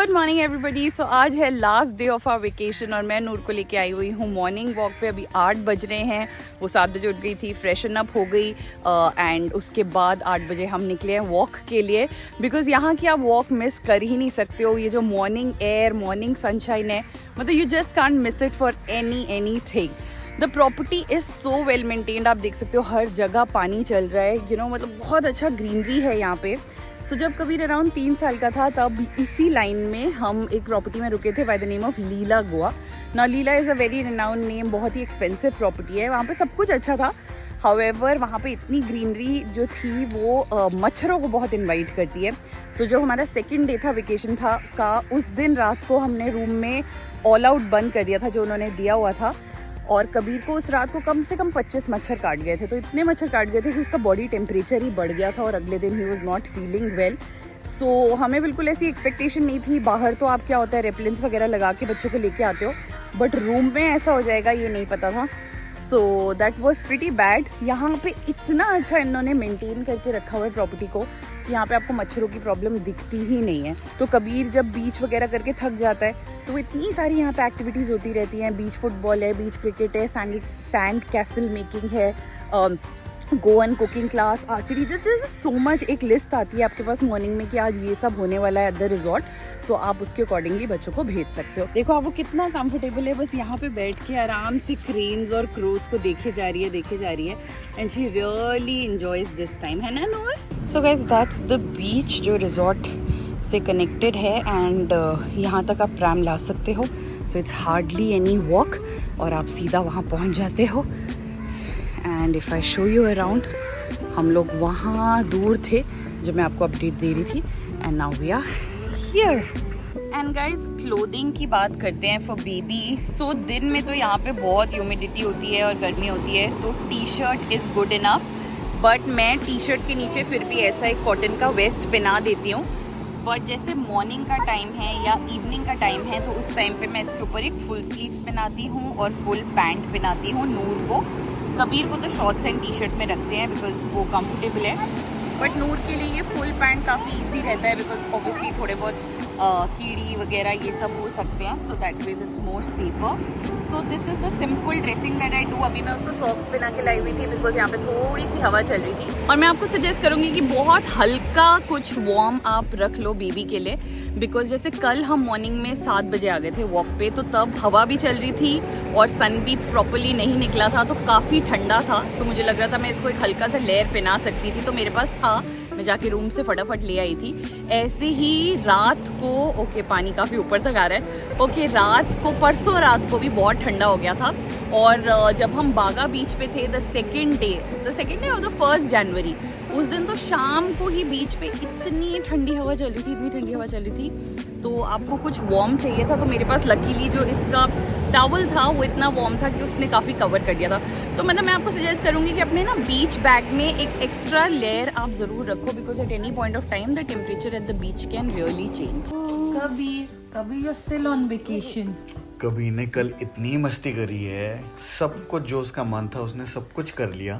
Good morning everybody. So आज है last day of our vacation और मैं नूर को लेके आई हुई हूँ मॉर्निंग वॉक पे। अभी 8 बज रहे हैं, वो 7 बजे उठ गई थी, फ्रेशन अप हो गई एंड उसके बाद 8 बजे हम निकले हैं वॉक के लिए। बिकॉज यहाँ की आप वॉक मिस कर ही नहीं सकते हो। ये जो मॉर्निंग एयर, मॉर्निंग सनशाइन है, मतलब you just can't miss it for any thing. The property is so well maintained. आप देख सकते हो हर जगह पानी चल रहा है, यू नो, मतलब बहुत अच्छा ग्रीनरी है यहाँ पे। सो जब कबीर अराउंड 3 साल का था तब इसी लाइन में हम एक प्रॉपर्टी में रुके थे by the name of Leela Goa. ना Leela is a very renowned name, बहुत ही एक्सपेंसिव प्रॉपर्टी है। वहाँ पे सब कुछ अच्छा था, हाउएवर वहाँ पे इतनी ग्रीनरी जो थी वो मच्छरों को बहुत इनवाइट करती है। तो जो हमारा सेकंड डे था वेकेशन था का, उस दिन रात को हमने रूम में ऑल आउट बंद कर दिया था जो उन्होंने दिया हुआ था। और कबीर को उस रात को कम से कम 25 मच्छर काट गए थे। तो इतने मच्छर काट गए थे कि उसका बॉडी टेम्परेचर ही बढ़ गया था और अगले दिन ही was not feeling well. So हमें बिल्कुल ऐसी एक्सपेक्टेशन नहीं थी। बाहर तो आप क्या होता है रेपेलेंट्स वगैरह लगा के बच्चों को लेके आते हो, बट रूम में ऐसा हो जाएगा ये नहीं पता था। So that was pretty bad. यहाँ पे इतना अच्छा इन्होंने मेंटेन करके रखा हुआ है प्रॉपर्टी को, यहाँ पे आपको मच्छरों की प्रॉब्लम दिखती ही नहीं है। तो कबीर जब बीच वगैरह करके थक जाता है तो इतनी सारी यहाँ पे एक्टिविटीज़ होती रहती हैं। बीच फुटबॉल है, बीच क्रिकेट है, सैंड कैसल मेकिंग है, Goan cooking class, archery, this is so much. एक लिस्ट आती है आपके पास मॉर्निंग में कि आज ये सब होने वाला है एट द रिजॉर्ट, तो आप उसके अकॉर्डिंगली बच्चों को भेज सकते हो। देखो आप वो कितना कंफर्टेबल है, बस यहाँ पे बैठ के आराम से क्रेन्स और क्रोज को देखे जा रही है and she really enjoys this time, है ना Noor? So guys that's the beach जो रिजॉर्ट से कनेक्टेड है एंड यहाँ तक आप प्रैम ला सकते हो। So it's hardly any walk और आप सीधा वहाँ पहुँच जाते हो। And if I show you around, हम लोग वहाँ दूर थे जब मैं आपको अपडेट दे रही थी and now we are here. And guys clothing की बात करते हैं फॉर बेबी। सो दिन में तो यहाँ पे बहुत ह्यूमिडिटी होती है और गर्मी होती है, तो T shirt is good enough. But मैं टी शर्ट के नीचे फिर भी ऐसा एक कॉटन का वेस्ट पहना देती हूँ। बट जैसे मॉर्निंग का टाइम है या इवनिंग का टाइम है तो उस टाइम पे मैं इसके ऊपर एक फुल स्लीव्स पहनाती हूँ और फुल पैंट पहनाती हूँ नूर को। कबीर को तो शॉर्ट्स एंड टी शर्ट में रखते हैं बिकॉज वो कंफर्टेबल है, बट नूर के लिए ये फुल पैंट काफ़ी इजी रहता है बिकॉज ऑब्वियसली थोड़े बहुत कीड़ी वगैरह ये सब हो सकते हैं, तो that ways it's more safer. So this is the simple dressing that I do. अभी मैं उसको सॉक्स पहना के लाई हुई थी बिकॉज यहाँ पे थोड़ी सी हवा चल रही थी। और मैं आपको सजेस्ट करूँगी कि बहुत हल्का कुछ वार्म आप रख लो बेबी के लिए, बिकॉज जैसे कल हम मॉर्निंग में 7 बजे आ गए थे वॉक पे, तो तब हवा भी चल रही थी और सन भी प्रॉपरली नहीं निकला था, तो काफ़ी ठंडा था। तो मुझे लग रहा था मैं इसको एक हल्का सा लेयर पहना सकती थी, तो मेरे पास था, मैं जाके रूम से फटाफट ले आई थी। ऐसे ही रात को, ओके पानी काफ़ी ऊपर तक आ रहा है, ओके रात को, परसों रात को भी बहुत ठंडा हो गया था। और जब हम बागा बीच पे थे द सेकेंड डे और द 1 जनवरी, उस दिन तो शाम को ही बीच पे इतनी ठंडी हवा चल रही थी, तो आपको कुछ वार्म चाहिए था। तो मेरे पास लकीली जो इसका टॉवल था वो इतना वार्म था कि उसने काफ़ी कवर कर दिया था। तो मतलब मैं आपको सजेस्ट करूँगी कि अपने ना बीच बैग में एक एक्स्ट्रा लेयर आप ज़रूर रखो, because at any point of time the temperature at the beach can really change. कभी यू स्टिल ऑन वेकेशन? कभी ने कल इतनी मस्ती करी है, सब कुछ जो उसका मन था उसने सब कुछ कर लिया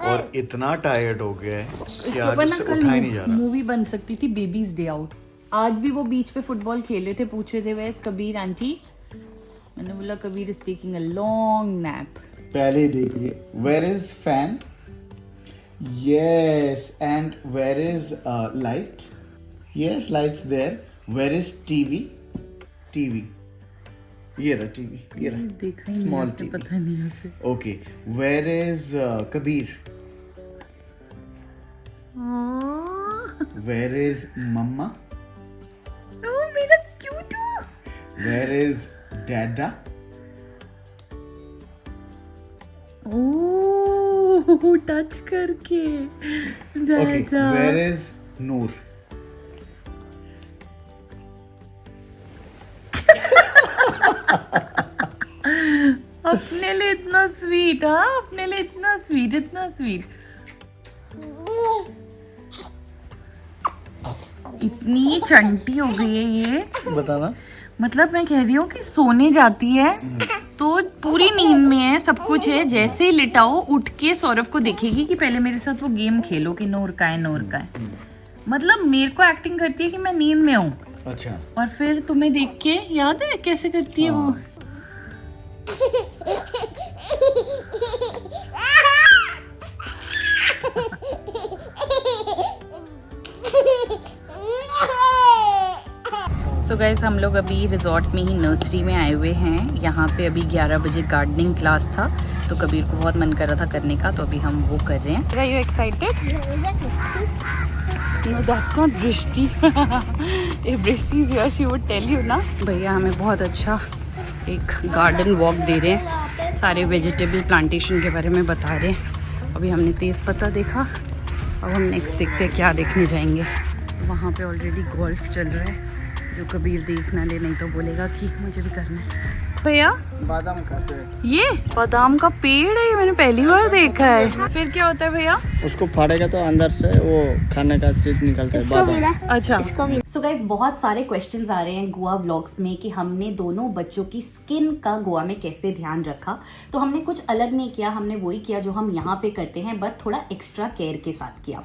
और इतना टायर्ड हो गया है कि आज उससे उठा ही नहीं जा रहा। मूवी बन सकती थी बेबीज डे आउट। आज भी वो बीच पे फुटबॉल खेल रहे थे, पूछ रहे थे वेयर इज कबीर आंटी, मैंने बोला Kabir is taking a long nap. पहले देखिए, where is fan, yes, and where is light, yes lights there, where is TV, ये रहा टीवी, ये रहा स्मॉल टीवी, पता नहीं उसे। Okay, where is Kabir, where is mamma, oh मेरा क्यूटू, where is dada, oh touch करके, ओके, वेयर इज नूर, अपने लिए इतना स्वीट, हाँ अपने लिए इतना स्वीट। इतनी चंटी हो गई है ये, बताना। मतलब मैं कह रही हूँ कि सोने जाती है तो पूरी नींद में है, सब कुछ है, जैसे ही लिटाओ उठ के सौरभ को देखेगी कि पहले मेरे साथ वो गेम खेलो कि नूर का है। मतलब मेरे को एक्टिंग करती है कि मैं नींद में हूँ, अच्छा और फिर तुम्हें देख के याद है कैसे करती है वो? सो गाइस हम लोग अभी रिजॉर्ट में ही नर्सरी में आए हुए हैं। यहाँ पे अभी 11 बजे गार्डनिंग क्लास था, तो कबीर को बहुत मन कर रहा था करने का, तो अभी हम वो कर रहे हैं। Are you excited? No, that's not Brishti. If Brishti is here, she would tell you ना। भैया हमें बहुत अच्छा एक गार्डन वॉक दे रहे हैं, सारे वेजिटेबल प्लांटेशन के बारे में बता रहे हैं। अभी हमने तेज़ पत्ता देखा, अब हम नेक्स्ट देखते हैं क्या देखने जाएंगे। वहाँ पे ऑलरेडी गोल्फ चल रहा है, जो कबीर देख ना ले, नहीं तो बोलेगा कि मुझे भी करना है। भैया बादाम खाते हैं। ये बादाम का पेड़ है, ये मैंने पहली बार देखा है। फिर क्या होता है भैया? उसको फाड़ेगा तो अंदर से वो खाने का चीज निकलता है, बादाम। अच्छा। सो गाइज बहुत सारे क्वेश्चंस आ रहे हैं गोवा व्लॉग्स में कि हमने दोनों बच्चों की स्किन का गोवा में कैसे ध्यान रखा। तो हमने कुछ अलग नहीं किया, हमने वही किया जो हम यहाँ पे करते हैं, बट थोड़ा एक्स्ट्रा केयर के साथ किया।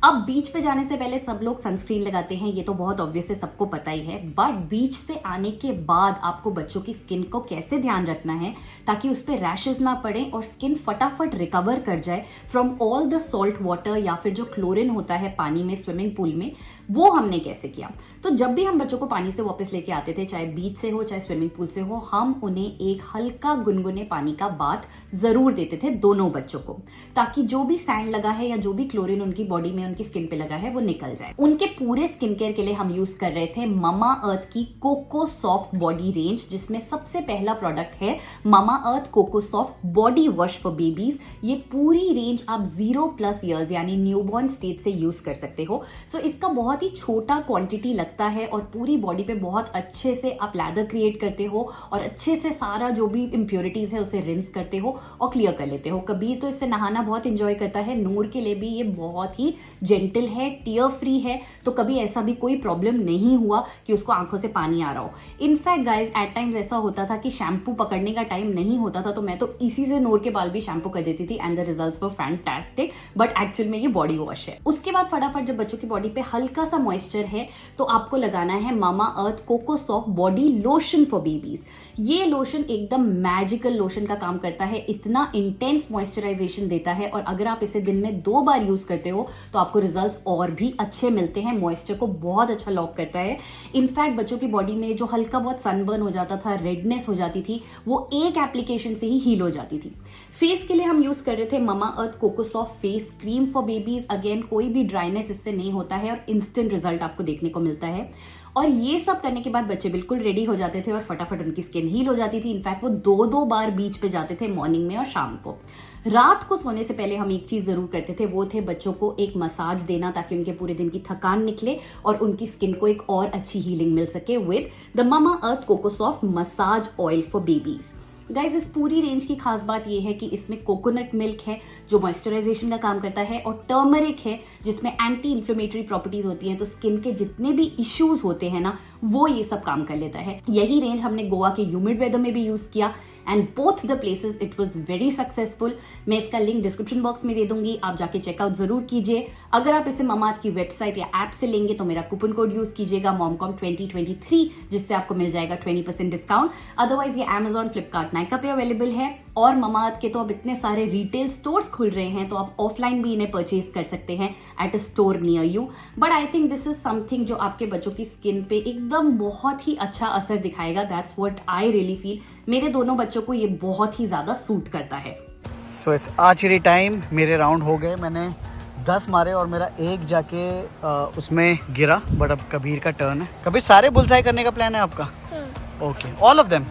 अब बीच पे जाने से पहले सब लोग सनस्क्रीन लगाते हैं, ये तो बहुत ऑब्वियस है, सबको पता ही है। बट बीच से आने के बाद आपको बच्चों की स्किन को कैसे ध्यान रखना है ताकि उस पर रैशेज ना पड़े और स्किन फटाफट रिकवर कर जाए from all the salt water या फिर जो क्लोरीन होता है पानी में, स्विमिंग पूल में, वो हमने कैसे किया। तो जब भी हम बच्चों को पानी से वापस लेके आते थे, चाहे बीच से हो चाहे स्विमिंग पूल से हो, हम उन्हें एक हल्का गुनगुने पानी का बाथ जरूर देते थे दोनों बच्चों को, ताकि जो भी सैंड लगा है या जो भी क्लोरीन उनकी बॉडी में, उनकी स्किन पे लगा है, वो निकल जाए। उनके पूरे स्किन केयर के लिए हम यूज कर रहे थे मामा अर्थ की कोको सॉफ्ट बॉडी रेंज, जिसमें सबसे पहला प्रोडक्ट है Mamaearth coco soft body wash for babies. ये पूरी रेंज आप 0+ ईयर्स यानी न्यूबॉर्न स्टेज से यूज कर सकते हो। सो इसका बहुत ही छोटा क्वांटिटी लगता है और पूरी बॉडी पे बहुत अच्छे से आप लैदर क्रिएट करते हो और अच्छे से सारा जो भी इंप्योरिटीज है उसे रिंस करते हो और क्लियर कर लेते हो। कबीर तो इससे नहाना बहुत इंजॉय करता है, नूर के लिए भी ये बहुत ही जेंटल है, टीयर फ्री है, तो कभी ऐसा भी कोई प्रॉब्लम नहीं हुआ कि उसको आंखों से पानी आ रहा हो। इनफैक्ट गाइज एट टाइम्स ऐसा होता था कि शैम्पू पकड़ने का टाइम नहीं होता था, तो मैं तो इसी से नूर के बाल भी शैम्पू कर देती थी and the results were fantastic. But actual में ये बॉडी वॉश है। उसके बाद फटाफट जब बच्चों की बॉडी पे हल्का सा मॉइस्चर है तो आपको लगाना है Mamaearth coco soft body lotion for babies. ये लोशन एकदम मैजिकल लोशन का काम करता है, इतना इंटेंस मॉइस्चराइजेशन देता है और अगर आप इसे दिन में 2 बार यूज करते हो तो आपको रिजल्ट्स और भी अच्छे मिलते हैं। मॉइस्चर को बहुत अच्छा लॉक करता है। इनफैक्ट बच्चों की बॉडी में जो हल्का बहुत सनबर्न हो जाता था, रेडनेस हो जाती थी, वो एक एप्लीकेशन से ही हील हो जाती थी। फेस के लिए हम यूज कर रहे थे Mamaearth coco soft face cream for babies. Again कोई भी ड्राइनेस इससे नहीं होता है और इंस्टेंट रिजल्ट आपको देखने को मिलता है। और ये सब करने के बाद बच्चे बिल्कुल रेडी हो जाते थे और फटाफट उनकी स्किन हील हो जाती थी। इनफैक्ट वो 2-2 बार बीच पे जाते थे, मॉर्निंग में और शाम को। रात को सोने से पहले हम एक चीज जरूर करते थे, वो थे बच्चों को एक मसाज देना ताकि उनके पूरे दिन की थकान निकले और उनकी स्किन को एक और अच्छी हीलिंग मिल सके with the Mamaearth coco soft massage oil for babies. Guys इस पूरी रेंज की खास बात यह है कि इसमें कोकोनट मिल्क है जो मॉइस्चराइजेशन का काम करता है और टर्मरिक है जिसमें एंटी इन्फ्लेमेटरी प्रॉपर्टीज होती हैं, तो स्किन के जितने भी इश्यूज होते हैं ना, वो ये सब काम कर लेता है। यही रेंज हमने गोवा के ह्यूमिड वेदर में भी यूज किया and both the places it was very successful. मैं इसका लिंक डिस्क्रिप्शन बॉक्स में दे दूंगी, आप जाके चेकआउट जरूर कीजिए। अगर आप इसे ममाअर्थ की वेबसाइट या ऐप से लेंगे तो मेरा कूपन कोड यूज कीजिएगा momcom2023, जिससे आपको मिल जाएगा 20% डिस्काउंट। अदरवाइज ये Amazon, फ्लिपकार्ट, नाइका पे अवेलेबल है और ममाअर्थ के तो अब इतने सारे रिटेल स्टोर्स खुल रहे हैं तो आप ऑफलाइन भी इन्हें परचेज कर सकते हैं at a store near you. But I think this is something जो आपके बच्चों की स्किन पे एकदम बहुत ही अच्छा असर दिखाएगा। That's what I really feel. मेरे दोनों बच्चों को ये बहुत ही ज्यादा सूट करता है। So it's archery time. मेरे राउंड हो गए, मैंने 10 मारे और मेरा एक जाके उसमें गिरा, बट अब कबीर का टर्न है। कबीर सारे बुलसाई करने का प्लान है आपका? Okay, all of them?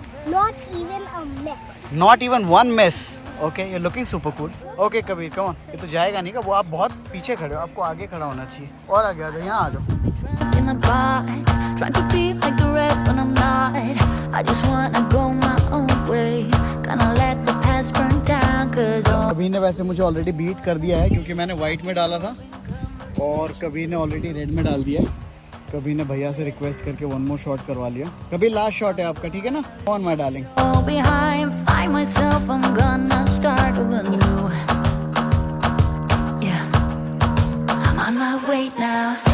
Not even one miss. Okay, you are looking super cool. Okay Kabir come on, ये तो जाएगा नहीं का, वो आप बहुत पीछे खड़े हो, आपको आगे खड़ा होना चाहिए। और आगे आ जाओ, यहाँ आ जाओ। कबीर ने वैसे मुझे ऑलरेडी बीट कर दिया है क्योंकि मैंने व्हाइट में डाला था और कबीर ने ऑलरेडी रेड में डाल दिया है। कबीर ने भैया से रिक्वेस्ट करके 1 मोर शॉट करवा लिया। कबीर लास्ट शॉट है आपका, ठीक है ना? On my darling. On my way now.